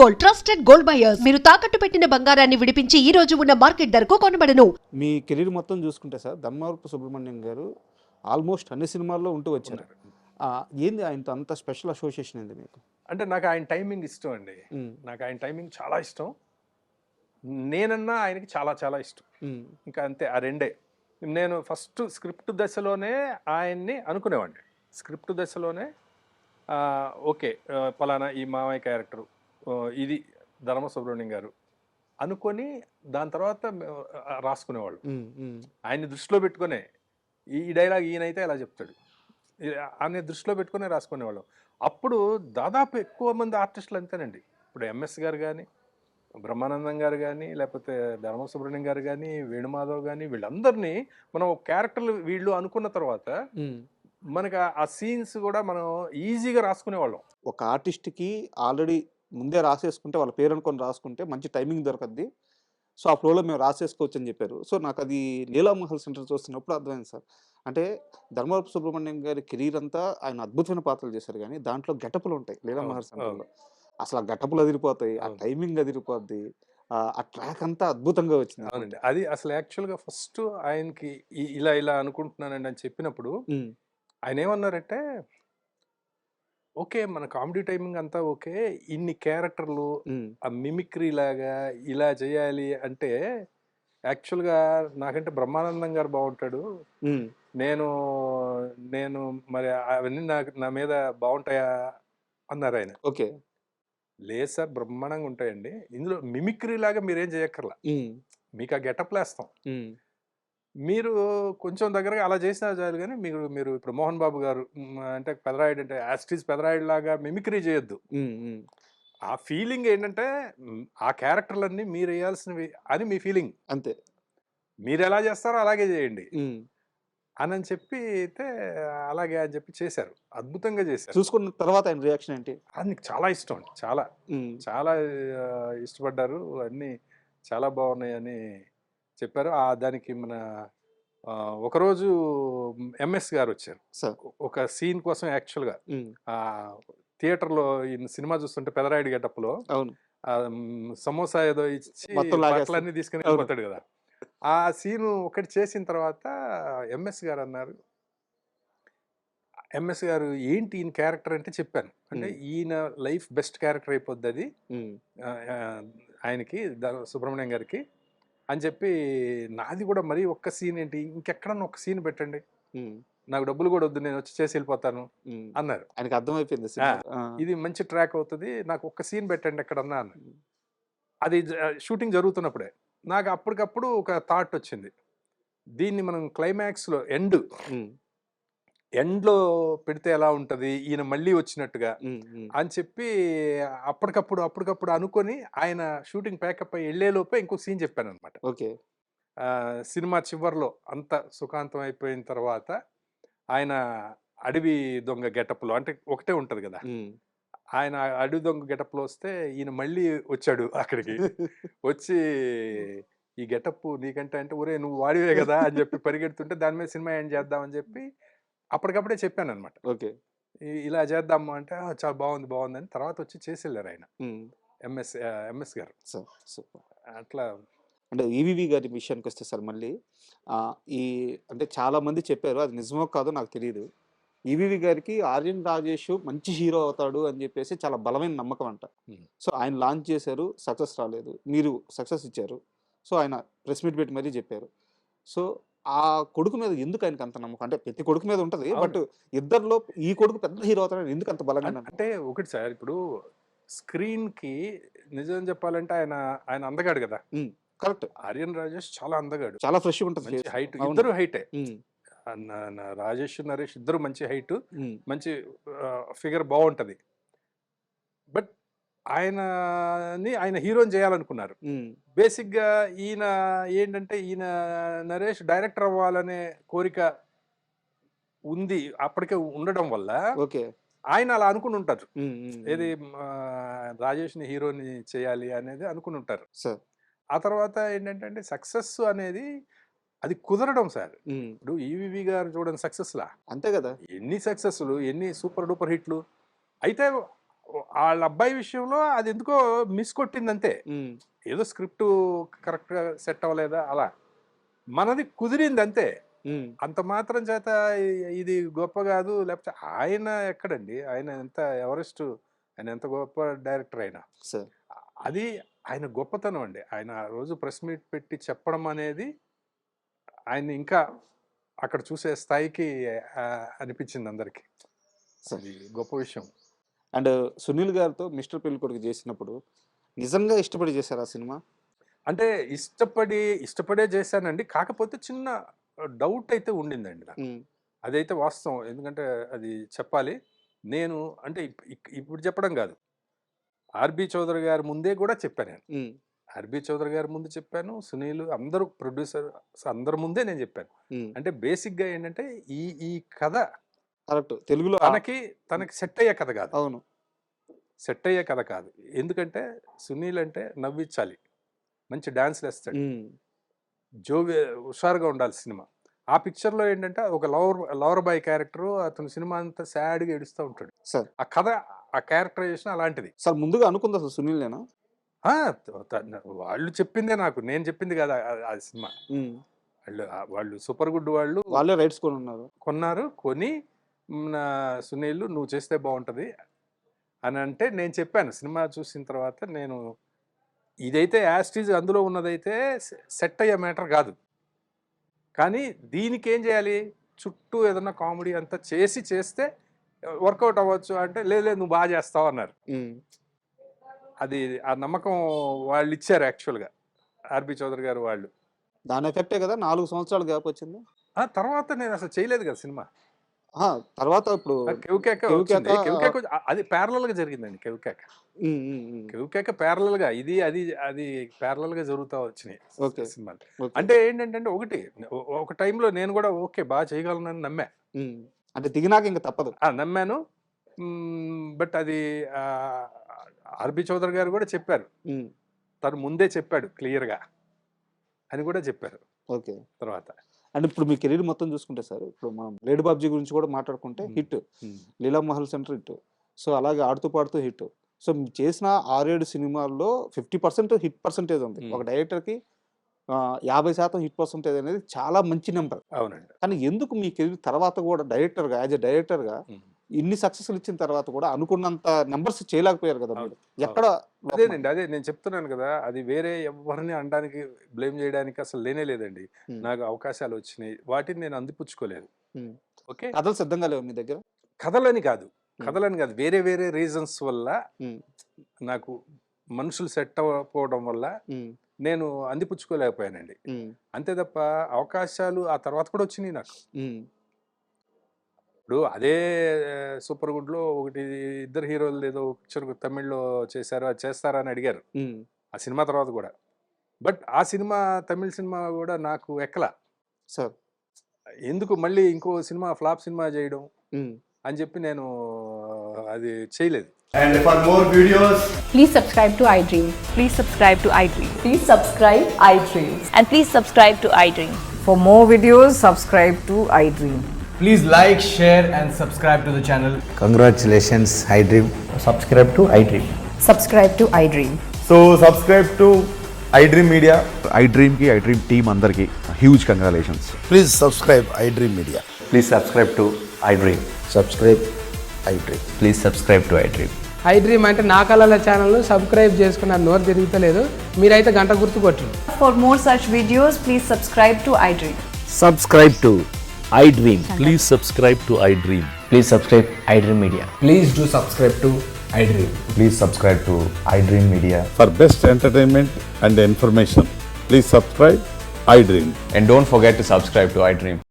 Gold, trusted gold buyers. మీరు తాకట్టు పెట్టిన బంగారాన్ని విడిపించి ఈ రోజు ఉన్న మార్కెట్ ధరకు కొనబడను. మీ కెరీర్ మొత్తం చూసుకుంటే సార్ ధర్మవరపు సుబ్రహ్మణ్యం గారు ఆల్మోస్ట్ అన్ని సినిమాల్లో ఉంటూ వచ్చారు. ఏంది ఆయనతో అంత స్పెషల్ అసోసియేషన్ ఏంది మీకు? అంటే నాకు ఆయన టైమింగ్ ఇష్టం అండి. నాకు ఆయన టైమింగ్ చాలా ఇష్టం. నేనన్నా ఆయనకి చాలా చాలా ఇష్టం. ఇంకా అంతే, ఆ రెండే. నేను ఫస్ట్ స్క్రిప్ట్ దశలోనే ఆయన్ని అనుకునేవాడిని. స్క్రిప్ట్ దశలోనే ఓకే, పలానా ఈ మామయ్య క్యారెక్టరు, ఇది ధర్మ సుబ్రహ్మణ్యం గారు అనుకొని దాని తర్వాత రాసుకునేవాళ్ళు. ఆయన్ని దృష్టిలో పెట్టుకునే ఈ డైలాగ్ ఈయనైతే ఎలా చెప్తాడు అనే దృష్టిలో పెట్టుకునే రాసుకునేవాళ్ళం. అప్పుడు దాదాపు ఎక్కువ మంది ఆర్టిస్టులు అంతేనండి. ఇప్పుడు ఎంఎస్ గారు కానీ, బ్రహ్మానందం గారు కానీ, లేకపోతే ధర్మ సుబ్రహ్మణ్యం గారు కానీ, వేణుమాధవ్ కానీ, వీళ్ళందరినీ మనం క్యారెక్టర్లు వీళ్ళు అనుకున్న తర్వాత మనకి ఆ సీన్స్ కూడా మనం ఈజీగా రాసుకునేవాళ్ళం. ఒక ఆర్టిస్ట్కి ఆల్రెడీ ముందే రాసేసుకుంటే వాళ్ళ పేరు అనుకొని రాసుకుంటే మంచి టైమింగ్ దొరకద్ది. సో ఆ ఫ్లోలో మేము రాసేసుకోవచ్చు అని చెప్పారు. సో నాకు అది లీలామహల్ సెంటర్ చూస్తున్నప్పుడు అర్థమైంది సార్. అంటే ధర్మవరపు సుబ్రహ్మణ్యం గారి కెరీర్ అంతా ఆయన అద్భుతమైన పాత్రలు చేశారు, కానీ దాంట్లో గెటపులు ఉంటాయి లీలామహల్ సెంటర్లో. అసలు ఆ గెటపులు అదిరిపోతాయి, ఆ టైమింగ్ అదిరిపోద్ది, ఆ ట్రాక్ అంతా అద్భుతంగా వచ్చింది. అవునండి, అది అసలు యాక్చువల్గా ఫస్ట్ ఆయనకి ఇలా ఇలా అనుకుంటున్నానండి అని చెప్పినప్పుడు ఆయన ఏమన్నారంటే, ఓకే మన కామెడీ టైమింగ్ అంతా ఓకే, ఇన్ని క్యారెక్టర్లు ఆ మిమిక్రీ లాగా ఇలా చేయాలి అంటే యాక్చువల్గా నాకంటే బ్రహ్మానందం గారు బాగుంటాడు, నేను నేను మరి అవన్నీ నా మీద బాగుంటాయా అన్నారు ఆయన. ఓకే, లేదు సార్ బ్రహ్మాండంగా ఉంటాయండి, ఇందులో మిమిక్రీ లాగా మీరేం చేయక్కర్లా, మీకు ఆ గెటప్లు వేస్తాం, మీరు కొంచెం దగ్గరగా అలా చేసినా చాలు, కానీ మీరు ఇప్పుడు మోహన్ బాబు గారు అంటే పెదరాయుడు అంటే యాస్టీస్ పెదరాయుడు లాగా మిమిక్రీ చేయొద్దు. ఆ ఫీలింగ్ ఏంటంటే ఆ క్యారెక్టర్లన్నీ మీరు వేయాల్సినవి అని మీ ఫీలింగ్ అంతే, మీరు ఎలా చేస్తారో అలాగే చేయండి అని చెప్పి అయితే అలాగే అని చెప్పి చేశారు, అద్భుతంగా చేశారు. చూసుకున్న తర్వాత ఆయన రియాక్షన్ ఏంటి? అది చాలా ఇష్టం అండి, చాలా చాలా ఇష్టపడ్డారు, అన్నీ చాలా బాగున్నాయని చెప్పారు. దానికి మన ఒకరోజు ఎంఎస్ గారు వచ్చారు ఒక సీన్ కోసం. యాక్చువల్గా థియేటర్లో ఈయన సినిమా చూస్తుంటే పెదరాయుడు గెటప్లో సమోసా ఏదో ఇచ్చి బట్టలన్నీ తీసుకుని వెళ్ళిపోతాడు కదా, ఆ సీను ఒకటి చేసిన తర్వాత ఎంఎస్ గారు అన్నారు, ఎంఎస్ గారు ఏంటి ఈయన క్యారెక్టర్ అంటే చెప్పాను, అంటే ఈయన లైఫ్ బెస్ట్ క్యారెక్టర్ అయిపోద్ది అది ఆయనకి సుబ్రహ్మణ్యం గారికి అని చెప్పి, నాది కూడా మరీ ఒక్క సీన్ ఏంటి, ఇంకెక్కడన్నా ఒక సీన్ పెట్టండి, నాకు డబ్బులు కూడా వద్దు, నేను వచ్చి చేసి వెళ్ళిపోతాను అన్నారు. ఆయనకి అర్థమైపోయింది ఇది మంచి ట్రాక్ అవుతుంది, నాకు ఒక్క సీన్ పెట్టండి ఎక్కడన్నా అన్నారు. అది షూటింగ్ జరుగుతున్నప్పుడే నాకు అప్పటికప్పుడు ఒక థాట్ వచ్చింది, దీన్ని మనం క్లైమాక్స్లో ఎండ్లో పెడితే ఎలా ఉంటుంది, ఈయన మళ్ళీ వచ్చినట్టుగా అని చెప్పి అప్పటికప్పుడు అనుకొని ఆయన షూటింగ్ ప్యాకప్ అయ్యి వెళ్ళేలోపే ఇంకో సీన్ చెప్పాను అనమాట. ఓకే, సినిమా చివరిలో అంత సుఖాంతం అయిపోయిన తర్వాత ఆయన అడవి దొంగ గెటప్లో, అంటే ఒకటే ఉంటుంది కదా, ఆయన అడవి దొంగ గెటప్లో వస్తే ఈయన మళ్ళీ వచ్చాడు అక్కడికి, వచ్చి ఈ గెటప్ నీకంటే అంటే ఒరే నువ్వు వాడివే కదా అని చెప్పి పరిగెడుతుంటే దాని మీద సినిమా ఏం చేద్దామని చెప్పి అప్పటికప్పుడే చెప్పాను అనమాట. ఓకే, ఇలా చేద్దాము అంటే చాలా బాగుంది అని తర్వాత వచ్చి చేసి వెళ్ళారు ఆయన ఎంఎస్ గారు. అట్లా అంటే ఈవీవి గారి విషయానికి వస్తే సార్ మళ్ళీ అంటే చాలా మంది చెప్పారు, అది నిజమో కాదో నాకు తెలియదు, ఈవీవి గారికి ఆర్యన్ రాజేష్ మంచి హీరో అవుతాడు అని చెప్పేసి చాలా బలమైన నమ్మకం అంట. సో ఆయన లాంచ్ చేశారు, సక్సెస్ రాలేదు, మీరు సక్సెస్ ఇచ్చారు, సో ఆయన ప్రెస్ మీట్ పెట్టి మరీ చెప్పారు. సో ఆ కొడుకు మీద ఎందుకు ఆయనకు అంత నమ్మకం? అంటే ప్రతి కొడుకు మీద ఉంటుంది, బట్ ఇద్దరిలో ఈ కొడుకు పెద్ద హీరో అవుతాడు ఎందుకు అంత బలంగా? అంటే ఒకటి సార్, ఇప్పుడు స్క్రీన్ కి నిజం చెప్పాలంటే ఆయన అందగాడు కదా. కరెక్ట్, ఆర్యన్ రాజేష్ చాలా అందగాడు, చాలా ఫ్రెష్ ఉంటుంది, హైట్, ఇద్దరు హైటే, రాజేష్ నరేష్ ఇద్దరు మంచి హైట్, మంచి ఫిగర్ బాగుంటది. బట్ ఆయన హీరోని చేయాలనుకున్నారు. బేసిక్గా ఈయన ఏంటంటే ఈయన నరేష్ డైరెక్టర్ అవ్వాలనే కోరిక ఉంది అప్పటికే ఉండడం వల్ల ఆయన అలా అనుకుని ఉంటారు, ఏది రాజేష్ని హీరోని చేయాలి అనేది అనుకుని ఉంటారు. ఆ తర్వాత ఏంటంటే సక్సెస్ అనేది అది కుదరడం సార్. ఇప్పుడు ఈవీవి గారు చూడండి సక్సెస్లా, అంతే కదా, ఎన్ని సక్సెస్లు, ఎన్ని సూపర్ డూపర్ హిట్లు, అయితే వాళ్ళ అబ్బాయి విషయంలో అది ఎందుకో మిస్ కొట్టింది అంతే. ఏదో స్క్రిప్ట్ కరెక్ట్గా సెట్ అవ్వలేదా అలా, మనది కుదిరింది అంతే. అంత మాత్రం చేత ఇది గొప్ప కాదు. లేకపోతే ఆయన ఎక్కడండి, ఆయన ఎంత ఎవరెస్ట్, ఆయన ఎంత గొప్ప డైరెక్టర్ అయినా సార్. అది ఆయన గొప్పతనం అండి. ఆయన ఆ రోజు ప్రెస్ మీట్ పెట్టి చెప్పడం అనేది ఆయన ఇంకా అక్కడ చూసే స్థాయికి అనిపించింది అందరికీ. అది గొప్ప విషయం. అండ్ సునీల్ గారితో మిస్టర్ పెళ్ళికొడుకు చేసినప్పుడు నిజంగా ఇష్టపడి చేశారు ఆ సినిమా? అంటే ఇష్టపడే చేశానండి. కాకపోతే చిన్న డౌట్ అయితే ఉండిందండి నాకు. అదైతే వాస్తవం. ఎందుకంటే అది చెప్పాలి. నేను అంటే ఇప్పుడు చెప్పడం కాదు, ఆర్బి చౌదరి గారి ముందే కూడా చెప్పాను నేను. ఆర్బి చౌదరి గారి ముందు చెప్పాను, సునీల్ అందరూ ప్రొడ్యూసర్ అందరి ముందే నేను చెప్పాను. అంటే బేసిక్గా ఏంటంటే ఈ కథ కరెక్ట్ తెలుగులో తనకి సెట్ అయ్యే కథ కాదు. అవును, సెట్ అయ్యే కథ కాదు. ఎందుకంటే సునీల్ అంటే నవ్వించాలి, మంచి డాన్స్లు వేస్తాడు, హుషారుగా ఉండాలి సినిమా. ఆ పిక్చర్లో ఏంటంటే ఒక లవర్ బాయ్ క్యారెక్టర్, అతను సినిమా అంతా సాడ్గా ఏడుస్తూ ఉంటాడు సార్. ఆ కథ, ఆ క్యారెక్టరైజేషన్ అలాంటిది సార్. ముందుగా అనుకుంది అసలు సునీల్నేనా? వాళ్ళు చెప్పిందే నాకు, నేను చెప్పింది కదా ఆ సినిమా. వాళ్ళు సూపర్ గుడ్ వాళ్ళే రైట్స్ కొన్నారు. కొని సునీల్ నువ్వు చేస్తే బాగుంటుంది అని అంటే నేను చెప్పాను. సినిమా చూసిన తర్వాత నేను ఇదైతే యాస్టీజ్ అందులో ఉన్నదైతే సెట్ అయ్యే మ్యాటర్ కాదు, కానీ దీనికి ఏం చేయాలి, చుట్టూ ఏదన్నా కామెడీ అంతా చేస్తే వర్కౌట్ అవ్వచ్చు అంటే, లేదు నువ్వు బాగా చేస్తావు అన్నారు. అది ఆ నమ్మకం వాళ్ళు ఇచ్చారు యాక్చువల్గా, ఆర్బి చౌదరి గారు వాళ్ళు. దాని ఎఫెక్టే కదా 4 సంవత్సరాలు గ్యాప్ వచ్చింది. తర్వాత నేను అసలు చేయలేదు కదా సినిమా. తర్వాత ఇప్పుడు కెవ్కేక అది ప్యారలల్ గా జరిగిందండి. కెవ్కేక ప్యారలల్ గా అది ప్యారలల్ గా జరుగుతూ వచ్చినాయి సినిమాలు. అంటే ఏంటంటే ఒక టైంలో నేను కూడా ఓకే బాగా చేయగలనని నమ్మా. అంటే దిగినాక ఇంకా తప్పదు నమ్మాను. బట్ అది ఆర్బి చౌదరి గారు కూడా చెప్పారు, తను ముందే చెప్పాడు క్లియర్గా అని కూడా చెప్పారు. ఓకే. తర్వాత అండ్ ఇప్పుడు మీ కెరీర్ మొత్తం చూసుకుంటే సార్, ఇప్పుడు మనం లేడీ బాబ్జీ గురించి కూడా మాట్లాడుకుంటే హిట్, లీలా మహల్ సెంటర్ హిట్, సో అలాగే ఆడుతూ పాడుతూ హిట్. సో మీరు చేసిన 6-7 సినిమాల్లో 50% హిట్ పర్సెంటేజ్ ఉంది. ఒక డైరెక్టర్కి 50% హిట్ పర్సెంటేజ్ అనేది చాలా మంచి నెంబర్. అవునండి. కానీ ఎందుకు మీ కెరీర్ తర్వాత కూడా డైరెక్టర్గా యాజ్ ఎ డైరెక్టర్గా ఇన్ని సక్సెస్లు ఇచ్చిన తర్వాత కూడా అనుకున్నంత నెంబర్స్ చేయలేకపోయారు కదా మీరు? ఎక్కడ? అదేనండి, అదే నేను చెప్తున్నాను కదా, అది వేరే ఎవరిని అనడానికి బ్లేమ్ చేయడానికి అసలు లేనే లేదండి. నాకు అవకాశాలు వచ్చినాయి, వాటిని నేను అందిపుచ్చుకోలేదు. ఓకే, కథలు సిద్ధంగా లేవు మీ దగ్గర? కథలని కాదు వేరే వేరే రీజన్స్ వల్ల, నాకు మనుషులు సెట్ అవ్వకపోవడం వల్ల నేను అందిపుచ్చుకోలేకపోయానండి. అంతే తప్ప అవకాశాలు ఆ తర్వాత కూడా వచ్చినాయి నాకు. ఇప్పుడు అదే సూపర్ గుడ్లో ఒకటి 2 హీరోలు ఏదో పిక్చర్ తమిళ్లో చేశారు, అది చేస్తారా అని అడిగారు ఆ సినిమా తర్వాత కూడా. బట్ ఆ సినిమా తమిళ సినిమా కూడా నాకు ఎక్కలా సార్. ఎందుకు మళ్ళీ ఇంకో సినిమా ఫ్లాప్ సినిమా చేయడం అని చెప్పి నేను అది చేయలేదు. And for more videos, please subscribe to iDream. Please subscribe to iDream. Please subscribe iDream. And please subscribe to iDream. For more videos, subscribe to iDream. please like, share and subscribe to the channel. Congratulations, iDream. Subscribe to iDream. Subscribe to iDream. So subscribe to iDream Media. iDream ki iDream team andarki huge congratulations. Please subscribe iDream Media. Please subscribe to iDream. Subscribe iDream. Please subscribe to iDream. iDream అంటే నా కళల channel subscribe చేసుకున్న నోరు తిరుగుతలేదు, మీరైతే గంట గుర్తు కొట్టండి. For more such videos, please subscribe to iDream. Subscribe to iDream. Please subscribe to iDream. Please subscribe iDream Media. Please do subscribe to iDream. Please subscribe to iDream Media. For best entertainment and information, please subscribe iDream. And don't forget to subscribe to iDream.